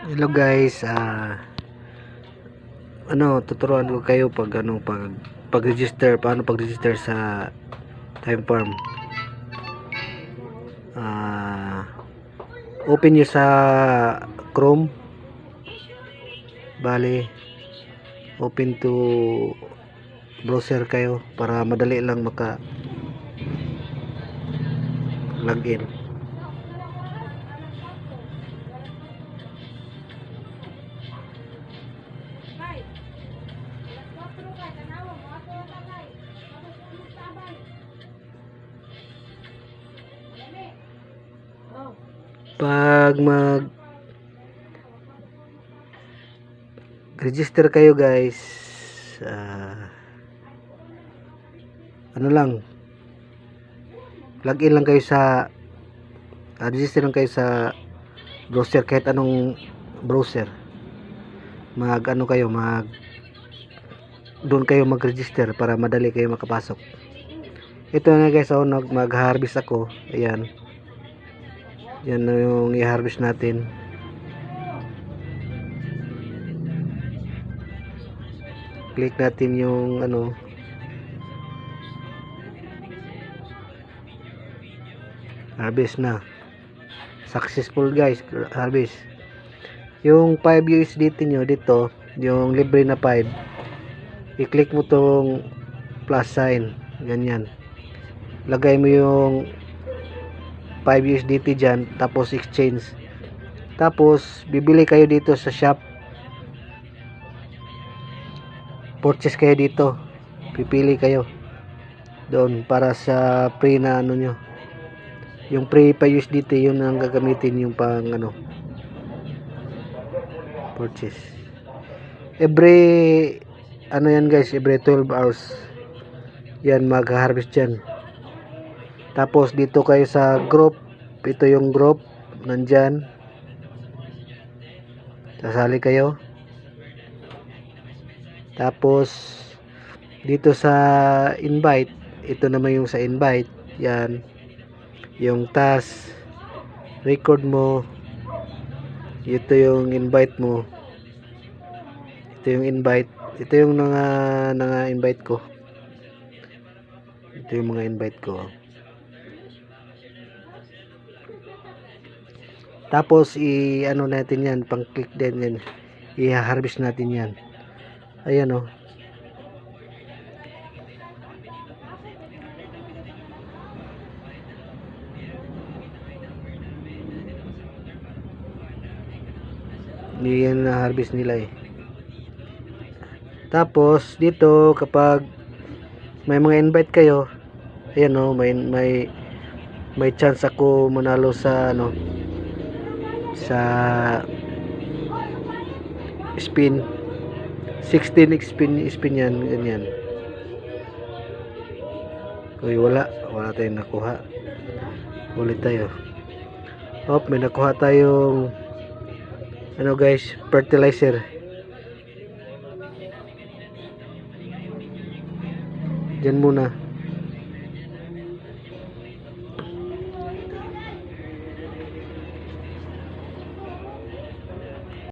Hello guys, tuturuan ko kayo pag-register, paano pag-register sa Time Farm. Open nyo sa Chrome, bali open to browser kayo para madali lang maka login. Pag register kayo guys, login lang kayo sa register lang kayo sa browser, kahit anong browser. Doon kayo mag-register para madali kayo makapasok. Ito na guys, mag-harvest ako. Ayan, yan na yung i-harvest natin. Click natin yung harvest na. Successful guys, harvest. Yung 5 USDT nyo dito, yung libre na 5, i-click mo tong plus sign, ganyan. Lagay mo yung 5 USDT dyan, tapos exchange. Tapos bibili kayo dito sa shop, purchase kayo dito, pipili kayo doon para sa free na nyo. Yung free 5 USDT, yun ang gagamitin yung pang purchase. Every yan guys, every 12 hours yan mag-harvest yan. Tapos dito kayo sa group, ito yung group, nandyan, sasali kayo. Tapos dito sa invite, ito naman yung sa invite, yan yung task record mo, ito yung invite mo, ito yung invite, ito yung invite ko, ito yung mga invite ko. Tapos natin yan, pang click din yan, i-harvest natin yan. Ayan o. Yan na harvest nila eh. Tapos dito kapag may mga invite kayo, ayan o, may chance ako manalo sa sa spin. 16 spin yan, ganyan. Uy, wala tayong nakuha. Ulit tayo. May nakuha tayong guys, fertilizer. Diyan muna.